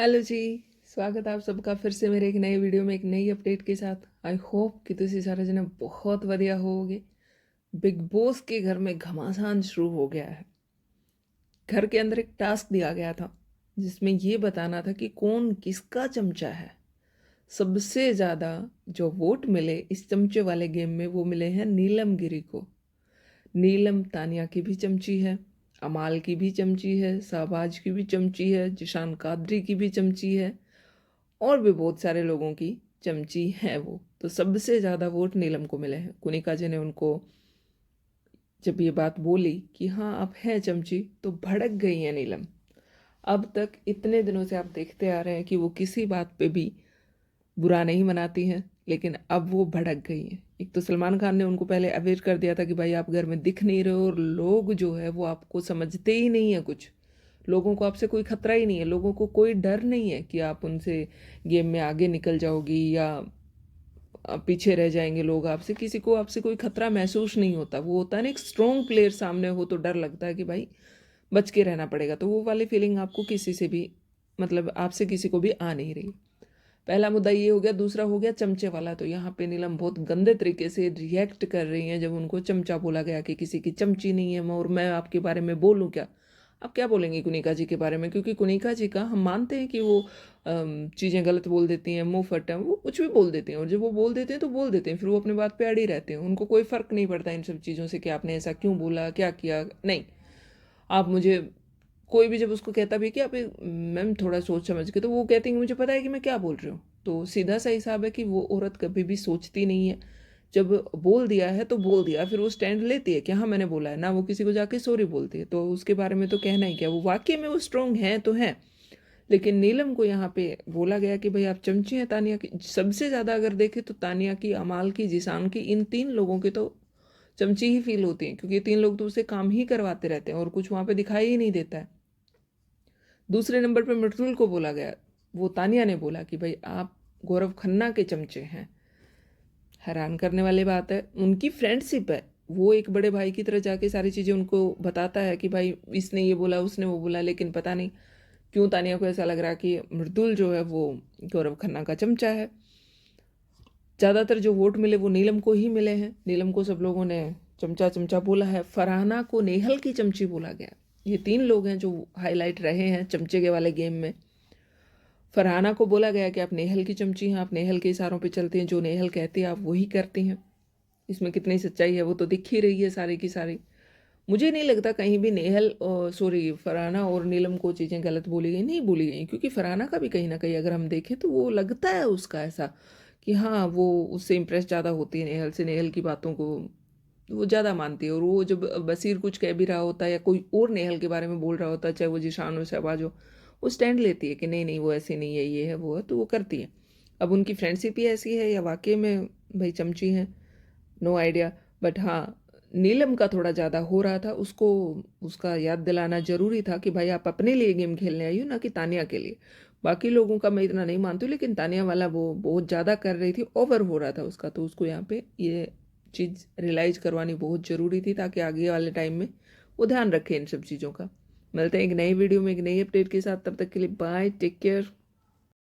Hello जी। स्वागत है आप सबका फिर से मेरे एक नए वीडियो में एक नई अपडेट के साथ। आई होप कि तुसी सारे जने बहुत बढ़िया होगे। बिग बॉस के घर में घमासान शुरू हो गया है। घर के अंदर एक टास्क दिया गया था जिसमें ये बताना था कि कौन किसका चमचा है। सबसे ज़्यादा जो वोट मिले इस चमचे वाले गेम में वो मिले हैं नीलम गिरी को। नीलम तानिया की भी चमची है, अमाल की भी चमची है, शाहबाज की भी चमची है, जिशान कादरी की भी चमची है और भी बहुत सारे लोगों की चमची है वो। तो सबसे ज़्यादा वोट नीलम को मिले हैं। कुनिका जी ने उनको जब ये बात बोली कि हाँ आप हैं चमची तो भड़क गई हैं नीलम। अब तक इतने दिनों से आप देखते आ रहे हैं कि वो किसी बात पे भी बुरा नहीं मनाती हैं, लेकिन अब वो भड़क गई हैं। एक तो सलमान खान ने उनको पहले अवेयर कर दिया था कि भाई आप घर में दिख नहीं रहे हो और लोग जो है वो आपको समझते ही नहीं है कुछ। लोगों को आपसे कोई खतरा ही नहीं है, लोगों को कोई डर नहीं है कि आप उनसे गेम में आगे निकल जाओगी या पीछे रह जाएंगे लोग आपसे। किसी को आपसे कोई खतरा महसूस नहीं होता। वो होता है ना, एक स्ट्रॉन्ग प्लेयर सामने हो तो डर लगता है कि भाई बच के रहना पड़ेगा। तो वो वाली फीलिंग आपको किसी से भी मतलब आपसे किसी को भी आ नहीं रही। पहला मुद्दा ये हो गया। दूसरा हो गया चमचे वाला। तो यहाँ पे नीलम बहुत गंदे तरीके से रिएक्ट कर रही हैं जब उनको चमचा बोला गया कि किसी की चमची नहीं है और मैं आपके बारे में बोलूँ क्या। आप क्या बोलेंगी कुनिका जी के बारे में, क्योंकि कुनिका जी का हम मानते हैं कि वो चीज़ें गलत बोल देती हैं, मुंह फट है, वो कुछ भी बोल देते हैं और जब वो बोल देते हैं तो बोल देते हैं, फिर वो अपने बात पे अड़ी रहते हैं। उनको कोई फ़र्क नहीं पड़ता इन सब चीज़ों से कि आपने ऐसा क्यों बोला, क्या किया। नहीं, आप मुझे कोई भी जब उसको कहता भी है कि आप मैम थोड़ा सोच समझ के, तो वो कहती है मुझे पता है कि मैं क्या बोल रही हूँ। तो सीधा सा हिसाब है कि वो औरत कभी भी सोचती नहीं है। जब बोल दिया है तो बोल दिया, फिर वो स्टैंड लेती है कि हाँ मैंने बोला है ना। वो किसी को जाके सॉरी बोलती है, तो उसके बारे में तो कहना ही क्या। वो वाकई में वो स्ट्रांग हैं तो हैं। लेकिन नीलम को यहाँ पे बोला गया कि भाई आप चमची हैं तानिया की। सबसे ज़्यादा अगर देखें तो तानिया की, अमाल की, जिसान की, इन तीन लोगों की तो चमची ही फील होती है, क्योंकि तीन लोग तो उससे काम ही करवाते रहते हैं और कुछ वहाँ पे दिखाई ही नहीं देता है। दूसरे नंबर पे मृदुल को बोला गया। वो तानिया ने बोला कि भाई आप गौरव खन्ना के चमचे हैं। हैरान करने वाली बात है, उनकी फ्रेंडशिप है। वो एक बड़े भाई की तरह जाके सारी चीज़ें उनको बताता है कि भाई इसने ये बोला, उसने वो बोला, लेकिन पता नहीं क्यों तानिया को ऐसा लग रहा कि मृदुल जो है वो गौरव खन्ना का चमचा है। ज़्यादातर जो वोट मिले वो नीलम को ही मिले हैं। नीलम को सब लोगों ने चमचा चमचा बोला है। फरहाना को नेहल की चमची बोला गया। ये तीन लोग हैं जो हाईलाइट रहे हैं चमचे के वाले गेम में। फरहाना को बोला गया कि आप नेहल की चमची हैं, आप नेहल के इशारों पे चलती हैं, जो नेहल कहती है आप वही करती हैं। इसमें कितनी सच्चाई है वो तो दिख ही रही है सारी की सारी। मुझे नहीं लगता कहीं भी नेहल सॉरी फरहाना और नीलम को चीज़ें गलत बोली गई, नहीं बोली गई, क्योंकि फरहाना का भी कहीं ना कहीं अगर हम देखें तो वो लगता है उसका ऐसा कि हाँ वो उससे इम्प्रेस ज़्यादा होती है नेहल से, नेहल की बातों को वो ज़्यादा मानती है। और वो जब बसीर कुछ कह भी रहा होता है या कोई और नेहल के बारे में बोल रहा होता है, चाहे वो जिशान हो शहबाज हो, वो स्टैंड लेती है कि नहीं नहीं वो ऐसी नहीं है, ये है वो है, तो वो करती है। अब उनकी फ्रेंडशिप ही ऐसी है या वाकई में भाई चमची हैं, नो आइडिया। बट हाँ, नीलम का थोड़ा ज़्यादा हो रहा था। उसको उसका याद दिलाना ज़रूरी था कि भाई आप अपने लिए गेम खेलने आई हो, ना कि तानिया के लिए। बाकी लोगों का मैं इतना नहीं मानती हूँ, लेकिन तानिया वाला वो बहुत ज़्यादा कर रही थी, ओवर हो रहा था उसका। तो उसको यहाँ पे ये चीज़ रियलाइज़ करवानी बहुत ज़रूरी थी ताकि आगे वाले टाइम में वो ध्यान रखे इन सब चीज़ों का। मिलते हैं एक नई वीडियो में एक नई अपडेट के साथ। तब तक के लिए बाय, टेक केयर।